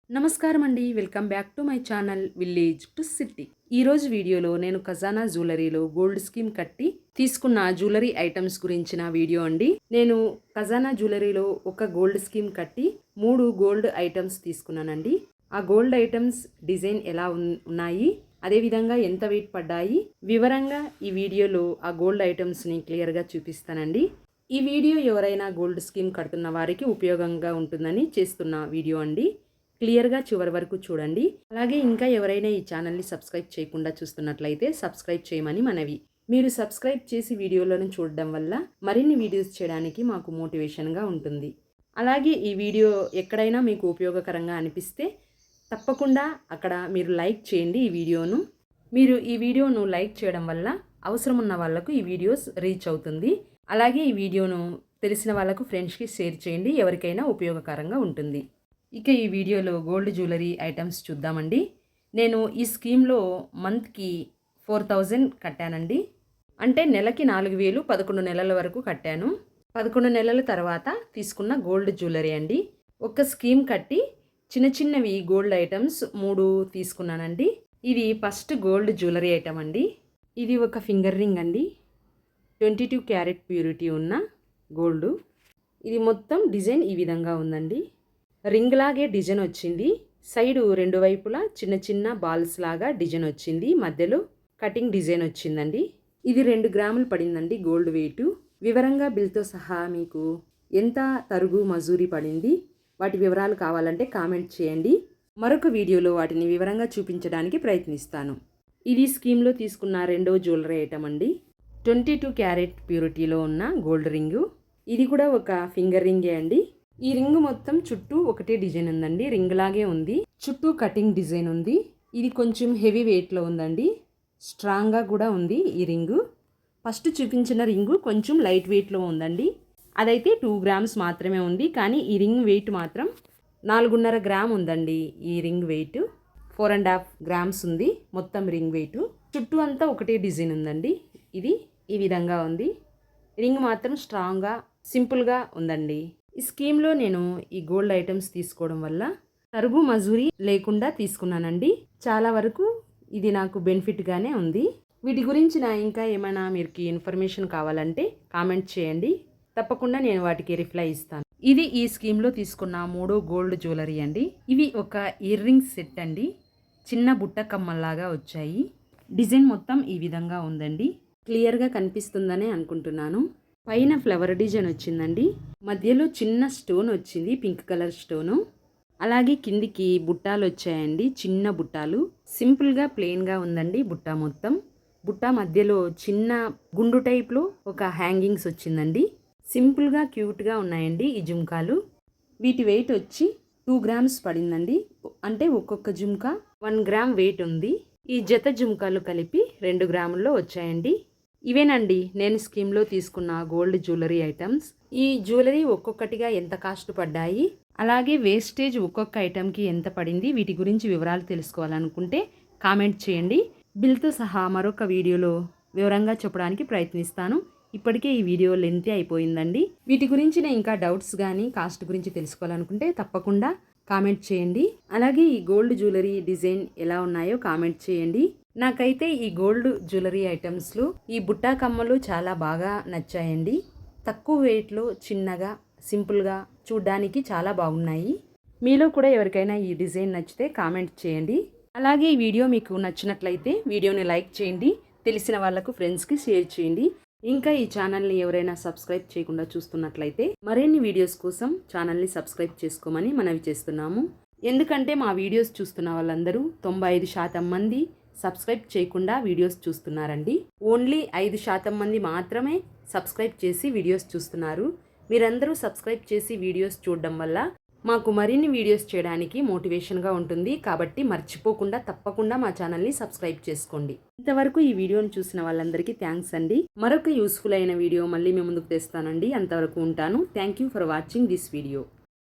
నమస్కారం అండి. Welcome back to my channel village to city. ఈరోజు వీడియోలో నేను ఖజానా జ్యువెలరీలో గోల్డ్ స్కీమ్ కట్టి తీసుకున్న జ్యువెలరీ ఐటమ్స్ గురించిన వీడియో అండి. నేను ఖజానా జ్యువెలరీలో ఒక గోల్డ్ స్కీమ్ కట్టి 3 గోల్డ్ ఐటమ్స్ తీసుకున్నానండి. ఆ గోల్డ్ ఐటమ్స్ డిజైన్ ఎలా ఉన్నాయి, అదేవిధంగా ఎంత వెయిట్ పడ్డాయి, వివరంగా ఈ వీడియోలో ఆ గోల్డ్ ఐటమ్స్ని క్లియర్గా చూపిస్తానండి. ఈ వీడియో ఎవరైనా గోల్డ్ స్కీమ్ కడుతున్న వారికి ఉపయోగంగా ఉంటుందని చేస్తున్న వీడియో అండి. క్లియర్గా చివరి వరకు చూడండి. అలాగే ఇంకా ఎవరైనా ఈ ఛానల్ని సబ్స్క్రైబ్ చేయకుండా చూస్తున్నట్లయితే సబ్స్క్రైబ్ చేయమని మనవి. మీరు సబ్స్క్రైబ్ చేసి వీడియోలను చూడడం వల్ల మరిన్ని వీడియోస్ చేయడానికి మాకు మోటివేషన్గా ఉంటుంది. అలాగే ఈ వీడియో ఎక్కడైనా మీకు ఉపయోగకరంగా అనిపిస్తే తప్పకుండా అక్కడ మీరు లైక్ చేయండి. మీరు ఈ వీడియోను లైక్ చేయడం వల్ల అవసరం ఉన్న వాళ్ళకు ఈ వీడియోస్ రీచ్ అవుతుంది. అలాగే ఈ వీడియోను తెలిసిన వాళ్ళకు ఫ్రెండ్స్కి షేర్ చేయండి, ఎవరికైనా ఉపయోగకరంగా ఉంటుంది. ఇక ఈ వీడియోలో గోల్డ్ జ్యువెలరీ ఐటమ్స్ చూద్దామండి. నేను ఈ స్కీమ్లో మంత్కి 4000 కట్టానండి. అంటే నెలకి 4000, 11 నెలల వరకు కట్టాను. 11 నెలల తర్వాత తీసుకున్న గోల్డ్ జ్యువెలరీ అండి. ఒక స్కీమ్ కట్టి చిన్న చిన్నవి గోల్డ్ ఐటమ్స్ 3 తీసుకున్నానండి. ఇది ఫస్ట్ గోల్డ్ జ్యువెలరీ ఐటమ్ అండి. ఇది ఒక ఫింగర్ రింగ్ అండి. 22 క్యారెట్ ప్యూరిటీ ఉన్న గోల్డ్. ఇది మొత్తం డిజైన్ ఈ విధంగా ఉందండి. రింగ్ లాగే డిజైన్ వచ్చింది. సైడు 2 వైపులా చిన్న చిన్న బాల్స్ లాగా డిజైన్ వచ్చింది. మధ్యలో కటింగ్ డిజైన్ వచ్చిందండి. ఇది 2 గ్రాములు పడిందండి గోల్డ్ వెయిట్. వివరంగా బిల్తో సహా మీకు ఎంత తరుగు మజూరీ పడింది, వాటి వివరాలు కావాలంటే కామెంట్ చేయండి. మరొక వీడియోలో వాటిని వివరంగా చూపించడానికి ప్రయత్నిస్తాను. ఇది స్కీమ్లో తీసుకున్న రెండవ జ్యువెలరీ ఐటమ్ అండి. 22 క్యారెట్ ప్యూరిటీలో ఉన్న గోల్డ్ రింగు. ఇది కూడా ఒక ఫింగర్ రింగే అండి. ఈ రింగ్ మొత్తం చుట్టూ ఒకటే డిజైన్ ఉందండి. రింగ్ లాగే ఉంది, చుట్టూ కటింగ్ డిజైన్ ఉంది. ఇది కొంచెం హెవీ వెయిట్లో ఉందండి, స్ట్రాంగ్గా కూడా ఉంది ఈ రింగు. ఫస్ట్ చూపించిన రింగు కొంచెం లైట్ వెయిట్లో ఉందండి. అదైతే 2 గ్రామ్స్ మాత్రమే ఉంది. కానీ ఈ రింగ్ వెయిట్ మాత్రం 4.5 గ్రామ్ ఉందండి. ఈ రింగ్ వెయిట్ 4.5 గ్రామ్స్ ఉంది మొత్తం రింగ్ వెయిట్. చుట్టూ అంతా ఒకటే డిజైన్ ఉందండి. ఇది ఈ విధంగా ఉంది. రింగ్ మాత్రం స్ట్రాంగ్గా సింపుల్గా ఉందండి. ఈ స్కీమ్లో నేను ఈ గోల్డ్ ఐటమ్స్ తీసుకోవడం వల్ల తరుగు మజూరీ లేకుండా తీసుకున్నానండి. చాలా వరకు ఇది నాకు బెనిఫిట్గానే ఉంది. వీటి గురించి ఇంకా ఏమైనా మీకు ఇన్ఫర్మేషన్ కావాలంటే కామెంట్ చేయండి, తప్పకుండా నేను వాటికి రిప్లై ఇస్తాను. ఇది ఈ స్కీమ్లో తీసుకున్న 3 గోల్డ్ జ్యువెలరీ అండి. ఇవి ఒక ఇయర్ రింగ్ సెట్ అండి. చిన్న బుట్ట కమ్మల్లాగా వచ్చాయి. డిజైన్ మొత్తం ఈ విధంగా ఉందండి. క్లియర్గా కనిపిస్తుందనే అనుకుంటున్నాను. పైన ఫ్లవర్ డిజైన్ వచ్చిందండి. మధ్యలో చిన్న స్టోన్ వచ్చింది, పింక్ కలర్ స్టోను. అలాగే కిందికి బుట్టాలు వచ్చాయండి, చిన్న బుట్టాలు. సింపుల్గా ప్లెయిన్గా ఉందండి బుట్ట మొత్తం. బుట్ట మధ్యలో చిన్న గుండు టైప్లో ఒక హ్యాంగింగ్స్ వచ్చిందండి. సింపుల్గా క్యూట్గా ఉన్నాయండి ఈ జుంకాలు. వీటి వెయిట్ వచ్చి 2 గ్రామ్స్ పడిందండి. అంటే ఒక్కొక్క జుంకా 1 గ్రామ్ వెయిట్ ఉంది. ఈ జత జుంకాలు కలిపి 2 గ్రాముల్లో వచ్చాయండి. ఇవేనండి నేను స్కీమ్లో తీసుకున్న గోల్డ్ జ్యువెలరీ ఐటమ్స్. ఈ జ్యువెలరీ ఒక్కొక్కటిగా ఎంత కాస్ట్ పడ్డాయి, అలాగే వేస్టేజ్ ఒక్కొక్క ఐటమ్కి ఎంత పడింది, వీటి గురించి వివరాలు తెలుసుకోవాలనుకుంటే కామెంట్ చేయండి. బిల్తో సహా మరొక వీడియోలో వివరంగా చెప్పడానికి ప్రయత్నిస్తాను. ఇప్పటికే ఈ వీడియో లెంతీ అయిపోయిందండి. వీటి గురించి ఇంకా డౌట్స్ కానీ కాస్ట్ గురించి తెలుసుకోవాలనుకుంటే తప్పకుండా కామెంట్ చేయండి. అలాగే ఈ గోల్డ్ జ్యువెలరీ డిజైన్ ఎలా ఉన్నాయో కామెంట్ చేయండి. నాకైతే ఈ గోల్డ్ జ్యువెలరీ ఐటమ్స్లో ఈ బుట్టా కమ్మలు చాలా బాగా నచ్చాయండి. తక్కువ వెయిట్లో చిన్నగా సింపుల్గా చూడ్డానికి చాలా బాగున్నాయి. మీలో కూడా ఎవరికైనా ఈ డిజైన్ నచ్చితే కామెంట్ చేయండి. అలాగే ఈ వీడియో మీకు నచ్చినట్లయితే వీడియోని లైక్ చేయండి, తెలిసిన వాళ్ళకు ఫ్రెండ్స్కి షేర్ చేయండి. ఇంకా ఈ ఛానల్ని ఎవరైనా సబ్స్క్రైబ్ చేయకుండా చూస్తున్నట్లయితే మరిన్ని వీడియోస్ కోసం ఛానల్ని సబ్స్క్రైబ్ చేసుకోమని మనవి చేస్తున్నాము. ఎందుకంటే మా వీడియోస్ చూస్తున్న వాళ్ళందరూ 95% మంది సబ్స్క్రైబ్ చేయకుండా వీడియోస్ చూస్తున్నారండి. ఓన్లీ 5% మంది మాత్రమే సబ్స్క్రైబ్ చేసి వీడియోస్ చూస్తున్నారు. మీరందరూ సబ్స్క్రైబ్ చేసి వీడియోస్ చూడడం వల్ల మాకు మరిన్ని వీడియోస్ చేయడానికి మోటివేషన్గా ఉంటుంది. కాబట్టి మర్చిపోకుండా తప్పకుండా మా ఛానల్ని సబ్స్క్రైబ్ చేసుకోండి. ఇంతవరకు ఈ వీడియోని చూసిన వాళ్ళందరికీ థ్యాంక్స్ అండి. మరొక యూస్ఫుల్ అయిన వీడియో మళ్ళీ మీ ముందుకు తెస్తానండి. అంతవరకు ఉంటాను. Thank you for watching this video.